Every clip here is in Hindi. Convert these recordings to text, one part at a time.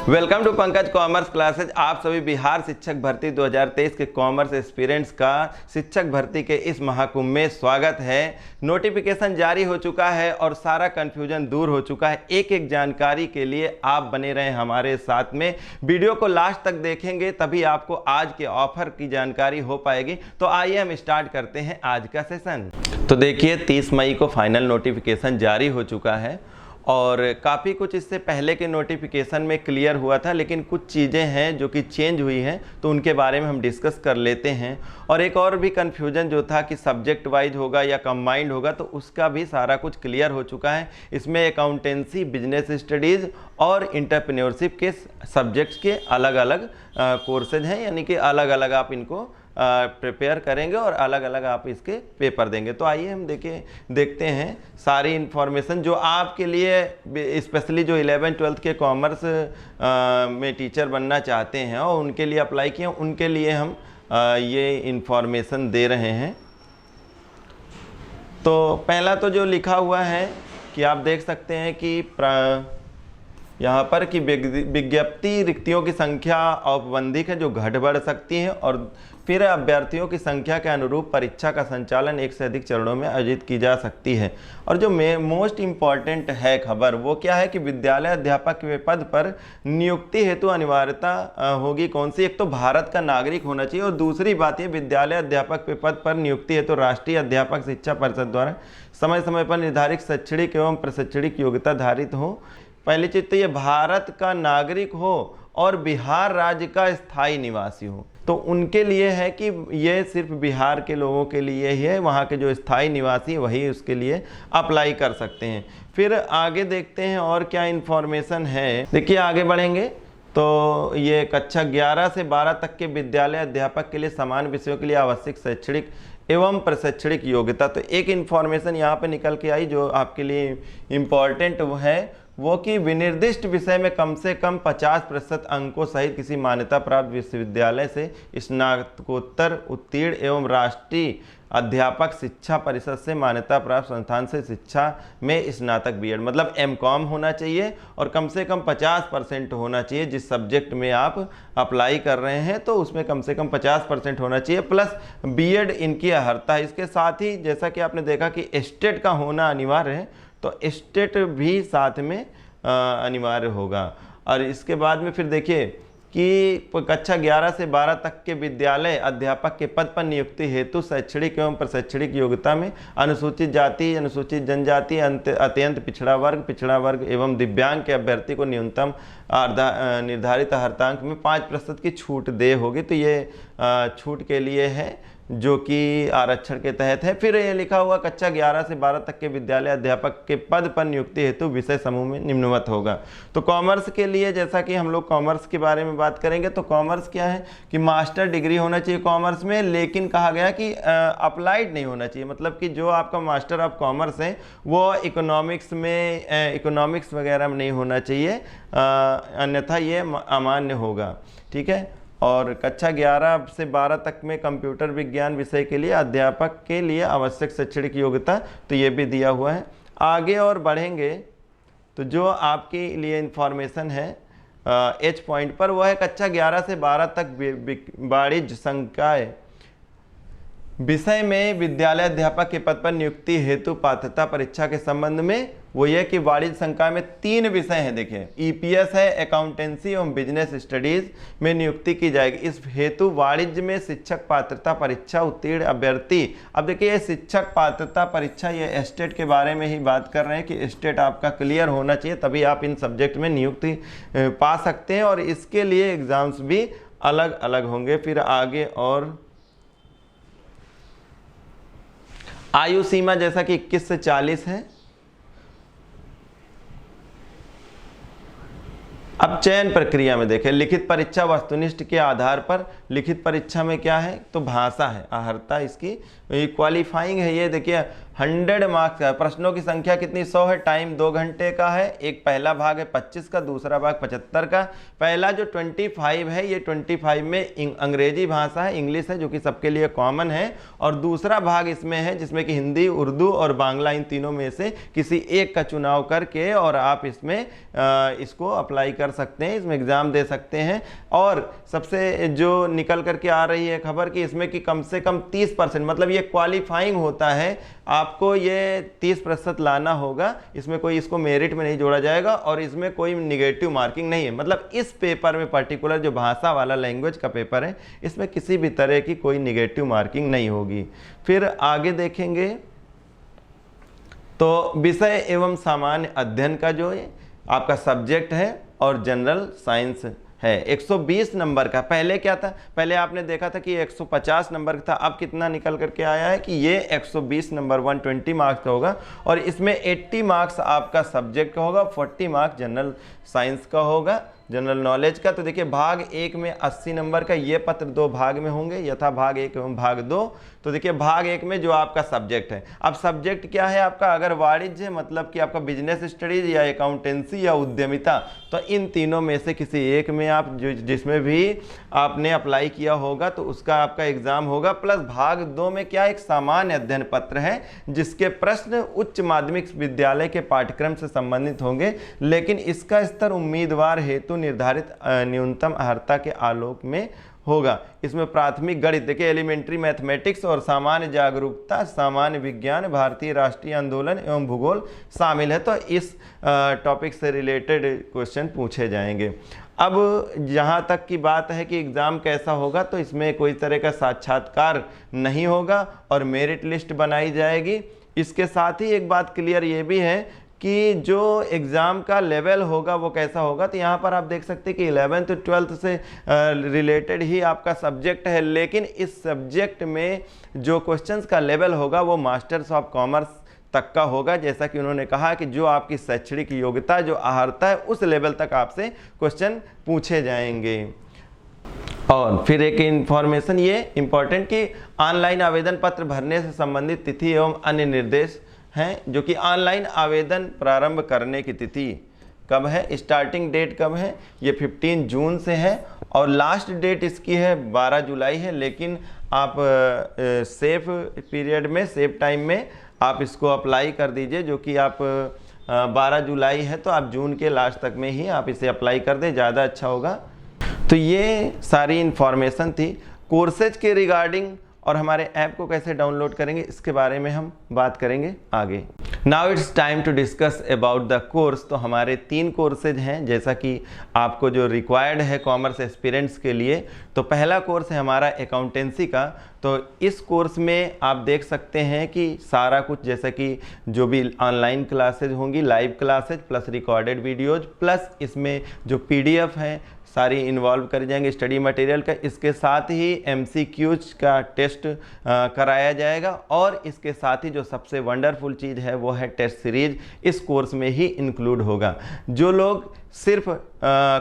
Welcome to Pankaj commerce classes. आप सभी बिहार शिक्षक भर्ती 2023 के कॉमर्स एस्पिरेंट्स का शिक्षक भर्ती के इस महाकुंभ में स्वागत है। नोटिफिकेशन जारी हो चुका है और सारा कन्फ्यूजन दूर हो चुका है। एक एक जानकारी के लिए आप बने रहें हमारे साथ में। वीडियो को लास्ट तक देखेंगे तभी आपको आज के ऑफर की जानकारी हो पाएगी। तो आइए हम स्टार्ट करते हैं आज का सेशन। तो देखिए 30 मई को फाइनल नोटिफिकेशन जारी हो चुका है और काफ़ी कुछ इससे पहले के नोटिफिकेशन में क्लियर हुआ था, लेकिन कुछ चीज़ें हैं जो कि चेंज हुई हैं तो उनके बारे में हम डिस्कस कर लेते हैं। और एक और भी कन्फ्यूजन जो था कि सब्जेक्ट वाइज होगा या कंबाइंड होगा, तो उसका भी सारा कुछ क्लियर हो चुका है। इसमें अकाउंटेंसी, बिजनेस स्टडीज़ और इंटरप्रेन्योरशिप के सब्जेक्ट्स के अलग अलग कोर्सेज हैं, यानी कि अलग अलग आप इनको प्रिपेयर करेंगे और अलग अलग आप इसके पेपर देंगे। तो आइए हम देखते हैं सारी इन्फॉर्मेशन जो आपके लिए, स्पेशली जो 11th-12th के कॉमर्स में टीचर बनना चाहते हैं और उनके लिए अप्लाई किए, उनके लिए हम ये इन्फॉर्मेशन दे रहे हैं। तो पहला तो जो लिखा हुआ है कि आप देख सकते हैं कि यहाँ पर कि विज्ञप्ति रिक्तियों की संख्या औपबंधिक है जो घट बढ़ सकती है, और फिर अभ्यर्थियों की संख्या के अनुरूप परीक्षा का संचालन एक से अधिक चरणों में आयोजित की जा सकती है। और जो मोस्ट इम्पॉर्टेंट है खबर वो क्या है कि विद्यालय अध्यापक के पद पर नियुक्ति हेतु अनिवार्यता होगी कौन सी? एक तो भारत का नागरिक होना चाहिए, और दूसरी बात ये विद्यालय अध्यापक के पद पर नियुक्ति हेतु राष्ट्रीय अध्यापक शिक्षा परिषद द्वारा समय समय पर निर्धारित शैक्षणिक एवं प्रशैक्षणिक योग्यता धारित हो। पहली चीज तो ये भारत का नागरिक हो और बिहार राज्य का स्थायी निवासी हो। तो उनके लिए है कि ये सिर्फ बिहार के लोगों के लिए ही है, वहाँ के जो स्थायी निवासी वही उसके लिए अप्लाई कर सकते हैं। फिर आगे देखते हैं और क्या इन्फॉर्मेशन है। देखिए आगे बढ़ेंगे तो ये कक्षा 11 से 12 तक के विद्यालय अध्यापक के लिए समान विषयों के लिए आवश्यक शैक्षणिक एवं प्रशैक्षणिक योग्यता। तो एक इन्फॉर्मेशन यहाँ पे निकल के आई जो आपके लिए इम्पॉर्टेंट है, वो कि विनिर्दिष्ट विषय में कम से कम 50% अंकों सहित किसी मान्यता प्राप्त विश्वविद्यालय से स्नातकोत्तर उत्तीर्ण एवं राष्ट्रीय अध्यापक शिक्षा परिषद से मान्यता प्राप्त संस्थान से शिक्षा में स्नातक बीएड मतलब एमकॉम होना चाहिए, और कम से कम 50% होना चाहिए। जिस सब्जेक्ट में आप अप्लाई कर रहे हैं तो उसमें कम से कम 50% होना चाहिए, प्लस बीएड इनकी अर्हता है। इसके साथ ही जैसा कि आपने देखा कि स्टेट का होना अनिवार्य है, तो स्टेट भी साथ में अनिवार्य होगा। और इसके बाद में फिर देखिए कि कक्षा 11 से 12 तक के विद्यालय अध्यापक के पद पर नियुक्ति हेतु शैक्षणिक एवं प्रशैक्षणिक योग्यता में अनुसूचित जाति, अनुसूचित जनजाति, अत्यंत पिछड़ा वर्ग एवं दिव्यांग के अभ्यर्थी को न्यूनतम निर्धारित अर्हतांक में 5% की छूट दे होगी। तो ये छूट के लिए है जो कि आरक्षण के तहत है। फिर ये लिखा हुआ कक्षा 11 से 12 तक के विद्यालय अध्यापक के पद पर नियुक्ति हेतु विषय समूह में निम्नवत होगा। तो कॉमर्स के लिए जैसा कि हम लोग कॉमर्स के बारे में बात करेंगे, तो कॉमर्स क्या है कि मास्टर डिग्री होना चाहिए कॉमर्स में, लेकिन कहा गया कि अप्लाइड नहीं होना चाहिए। मतलब कि जो आपका मास्टर ऑफ कॉमर्स है वो इकोनॉमिक्स में इकोनॉमिक्स वगैरह में नहीं होना चाहिए, अन्यथा ये अमान्य होगा। ठीक है। और कक्षा 11 से 12 तक में कंप्यूटर विज्ञान विषय के लिए अध्यापक के लिए आवश्यक शैक्षणिक योग्यता, तो ये भी दिया हुआ है। आगे और बढ़ेंगे तो जो आपके लिए इन्फॉर्मेशन है एच पॉइंट पर, वह है कक्षा 11 से 12 तक वाणिज्य संकाय विषय में विद्यालय अध्यापक के पद पर नियुक्ति हेतु पात्रता परीक्षा के संबंध में। वो ये कि वाणिज्य संकाय में 3 विषय हैं। देखिए ईपीएस है, अकाउंटेंसी एवं बिजनेस स्टडीज में नियुक्ति की जाएगी। इस हेतु वाणिज्य में शिक्षक पात्रता परीक्षा उत्तीर्ण अभ्यर्थी, अब देखिए ये शिक्षक पात्रता परीक्षा, ये स्टेट के बारे में ही बात कर रहे हैं कि स्टेट आपका क्लियर होना चाहिए, तभी आप इन सब्जेक्ट में नियुक्ति पा सकते हैं, और इसके लिए एग्जाम्स भी अलग अलग होंगे। फिर आगे और आयु सीमा जैसा कि 21 से 40 है। अब चयन प्रक्रिया में देखें, लिखित परीक्षा वस्तुनिष्ठ के आधार पर। लिखित परीक्षा में क्या है तो भाषा है, अर्हता इसकी क्वालिफाइंग है। ये देखिए 100 मार्क्स का है। प्रश्नों की संख्या कितनी? 100 है। टाइम 2 घंटे का है। एक पहला भाग है 25 का, दूसरा भाग 75 का। पहला जो 25 है ये 25 में अंग्रेजी भाषा है, इंग्लिश है, जो कि सबके लिए कॉमन है। और दूसरा भाग इसमें है जिसमें कि हिंदी, उर्दू और बांग्ला, इन तीनों में से किसी एक का चुनाव करके और आप इसमें इसको अप्लाई कर सकते हैं, इसमें एग्ज़ाम दे सकते हैं। और सबसे जो निकल करके आ रही है खबर कि इसमें कि कम से कम 30%, मतलब ये क्वालिफाइंग होता है, आपको ये 30% लाना होगा। इसमें कोई इसको मेरिट में नहीं जोड़ा जाएगा और इसमें कोई निगेटिव मार्किंग नहीं है। मतलब इस पेपर में पर्टिकुलर जो भाषा वाला लैंग्वेज का पेपर है, इसमें किसी भी तरह की कोई निगेटिव मार्किंग नहीं होगी। फिर आगे देखेंगे तो विषय एवं सामान्य अध्ययन का जो आपका सब्जेक्ट है और जनरल साइंस है 120 नंबर का। पहले क्या था? पहले आपने देखा था कि 150 नंबर का था। अब कितना निकल करके आया है कि ये 120 नंबर 120 मार्क्स का होगा। और इसमें 80 मार्क्स आपका सब्जेक्ट का होगा, 40 मार्क्स जनरल साइंस का होगा, जनरल नॉलेज का। तो देखिए भाग 1 में 80 नंबर का, ये पत्र 2 भाग में होंगे, यथा भाग 1 एवं भाग 2। तो देखिए भाग 1 में जो आपका सब्जेक्ट है, अब सब्जेक्ट क्या है आपका? अगर वाणिज्य मतलब कि आपका बिजनेस स्टडीज या अकाउंटेंसी या उद्यमिता, तो इन तीनों में से किसी एक में आप जिसमें भी आपने अप्लाई किया होगा तो उसका आपका एग्जाम होगा। प्लस भाग 2 में क्या? एक सामान्य अध्ययन पत्र है जिसके प्रश्न उच्च माध्यमिक विद्यालय के पाठ्यक्रम से संबंधित होंगे, लेकिन इसका स्तर उम्मीदवार हेतु निर्धारित न्यूनतम अर्हता के आलोक में होगा। इसमें प्राथमिक गणित, देखिए एलिमेंट्री मैथमेटिक्स और सामान्य जागरूकता, सामान्य विज्ञान, भारतीय राष्ट्रीय आंदोलन एवं भूगोल शामिल है। तो इस टॉपिक से रिलेटेड क्वेश्चन पूछे जाएंगे। अब जहाँ तक की बात है कि एग्ज़ाम कैसा होगा, तो इसमें कोई तरह का साक्षात्कार नहीं होगा और मेरिट लिस्ट बनाई जाएगी। इसके साथ ही एक बात क्लियर ये भी है कि जो एग्ज़ाम का लेवल होगा वो कैसा होगा। तो यहाँ पर आप देख सकते हैं कि 11th और 12th से रिलेटेड ही आपका सब्जेक्ट है, लेकिन इस सब्जेक्ट में जो क्वेश्चंस का लेवल होगा वो मास्टर्स ऑफ कॉमर्स तक का होगा। जैसा कि उन्होंने कहा कि जो आपकी शैक्षणिक योग्यता, जो अर्हता है, उस लेवल तक आपसे क्वेश्चन पूछे जाएंगे। और फिर एक इन्फॉर्मेशन ये इम्पॉर्टेंट कि ऑनलाइन आवेदन पत्र भरने से संबंधित तिथि एवं अन्य निर्देश हैं, जो कि ऑनलाइन आवेदन प्रारंभ करने की तिथि कब है, स्टार्टिंग डेट कब है, ये 15 जून से है और लास्ट डेट इसकी है 12 जुलाई है। लेकिन आप सेफ पीरियड में, सेफ टाइम में आप इसको अप्लाई कर दीजिए, जो कि आप 12 जुलाई है तो आप जून के लास्ट तक में ही आप इसे अप्लाई कर दें, ज़्यादा अच्छा होगा। तो ये सारी इन्फॉर्मेशन थी कोर्सेज के रिगार्डिंग। और हमारे ऐप को कैसे डाउनलोड करेंगे इसके बारे में हम बात करेंगे आगे। Now it's time to discuss about the course. तो हमारे 3 कोर्सेज हैं, जैसा कि आपको जो रिक्वायर्ड है कॉमर्स एस्पिरेंट्स के लिए। तो पहला कोर्स है हमारा अकाउंटेंसी का। तो इस कोर्स में आप देख सकते हैं कि सारा कुछ, जैसा कि जो भी ऑनलाइन क्लासेज होंगी, live classes plus recorded videos, plus इसमें जो PDF है सारी इन्वॉल्व कर जाएंगे स्टडी मटेरियल का। इसके साथ ही MCQs का टेस्ट कराया जाएगा और इसके साथ ही जो सबसे वंडरफुल चीज़ है वो है टेस्ट सीरीज इस कोर्स में ही इंक्लूड होगा। जो लोग सिर्फ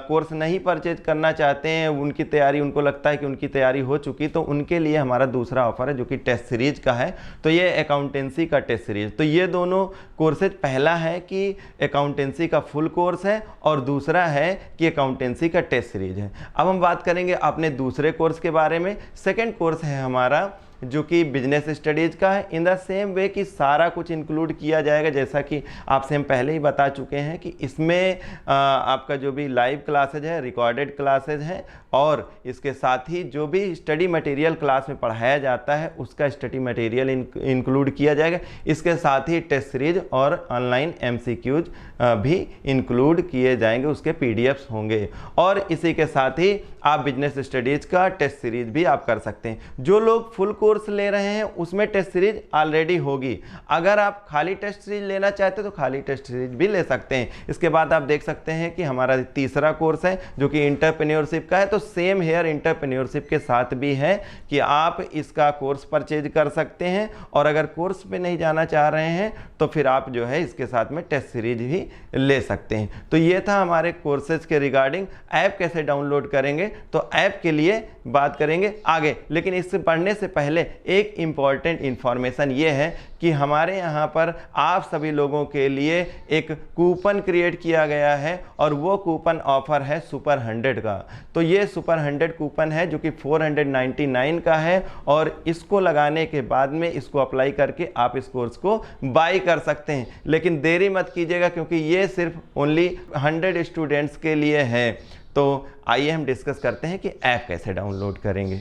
कोर्स नहीं परचेज करना चाहते हैं, उनकी तैयारी, उनको लगता है कि उनकी तैयारी हो चुकी, तो उनके लिए हमारा दूसरा ऑफर है जो कि टेस्ट सीरीज का है। तो ये अकाउंटेंसी का टेस्ट सीरीज, तो ये दोनों कोर्सेज, पहला है कि अकाउंटेंसी का फुल कोर्स है और दूसरा है कि अकाउंटेंसी का टेस्ट सीरीज है। अब हम बात करेंगे अपने दूसरे कोर्स के बारे में। सेकेंड कोर्स है हमारा जो कि बिजनेस स्टडीज़ का है। इन द सेम वे कि सारा कुछ इंक्लूड किया जाएगा, जैसा कि आपसे हम पहले ही बता चुके हैं कि इसमें आपका जो भी लाइव क्लासेज है, रिकॉर्डेड क्लासेज हैं और इसके साथ ही जो भी स्टडी मटेरियल क्लास में पढ़ाया जाता है उसका स्टडी मटेरियल इंक्लूड किया जाएगा। इसके साथ ही टेस्ट सीरीज और ऑनलाइन MCQs भी इंक्लूड किए जाएंगे, उसके PDFs होंगे। और इसी के साथ ही आप बिजनेस स्टडीज़ का टेस्ट सीरीज भी आप कर सकते हैं। जो लोग फुल कोर्स ले रहे हैं उसमें टेस्ट सीरीज ऑलरेडी होगी। अगर आप खाली टेस्ट सीरीज लेना चाहते हैं तो खाली टेस्ट सीरीज भी ले सकते हैं। इसके बाद आप देख सकते हैं कि हमारा तीसरा कोर्स है जो कि एंटरप्रेन्योरशिप का है। तो सेम हेयर एंटरप्रेन्योरशिप के साथ भी है कि आप इसका कोर्स परचेज कर सकते हैं और अगर कोर्स पे नहीं जाना चाह रहे हैं तो फिर आप जो है इसके साथ में टेस्ट सीरीज भी ले सकते हैं। तो ये था हमारे कोर्सेज के रिगार्डिंग। ऐप कैसे डाउनलोड करेंगे तो ऐप के लिए बात करेंगे आगे, लेकिन इससे पढ़ने से पहले पहले एक इम्पॉर्टेंट इन्फॉर्मेशन ये है कि हमारे यहाँ पर आप सभी लोगों के लिए एक कूपन क्रिएट किया गया है और वो कूपन ऑफर है सुपर 100 का। तो ये सुपर 100 कूपन है जो कि 499 का है और इसको लगाने के बाद में इसको अप्लाई करके आप इस कोर्स को बाय कर सकते हैं। लेकिन देरी मत कीजिएगा क्योंकि ये सिर्फ ओनली 100 स्टूडेंट्स के लिए है। तो आइए हम डिस्कस करते हैं कि ऐप कैसे डाउनलोड करेंगे।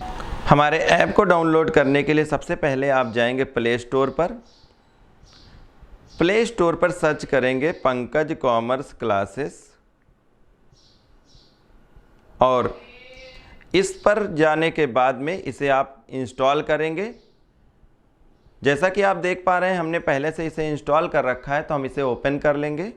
हमारे ऐप को डाउनलोड करने के लिए सबसे पहले आप जाएंगे प्ले स्टोर पर। प्ले स्टोर पर सर्च करेंगे पंकज कॉमर्स क्लासेस और इस पर जाने के बाद में इसे आप इंस्टॉल करेंगे। जैसा कि आप देख पा रहे हैं हमने पहले से इसे इंस्टॉल कर रखा है, तो हम इसे ओपन कर लेंगे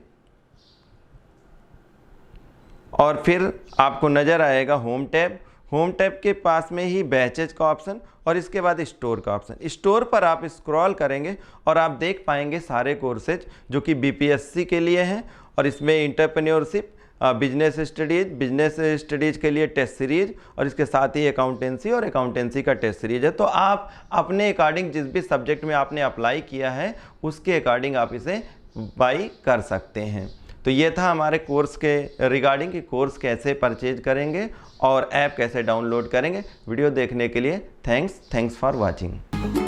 और फिर आपको नज़र आएगा होम टैब। होम टैब के पास में ही बैचेज का ऑप्शन और इसके बाद स्टोर का ऑप्शन। स्टोर पर आप स्क्रॉल करेंगे और आप देख पाएंगे सारे कोर्सेज जो कि बीपीएससी के लिए हैं और इसमें एंटरप्रेन्योरशिप, बिजनेस स्टडीज़ के लिए टेस्ट सीरीज और इसके साथ ही अकाउंटेंसी और अकाउंटेंसी का टेस्ट सीरीज है। तो आप अपने अकॉर्डिंग जिस भी सब्जेक्ट में आपने अप्लाई किया है उसके अकॉर्डिंग आप इसे बाई कर सकते हैं। तो ये था हमारे कोर्स के रिगार्डिंग कि कोर्स कैसे परचेज करेंगे और ऐप कैसे डाउनलोड करेंगे। वीडियो देखने के लिए थैंक्स फॉर वॉचिंग।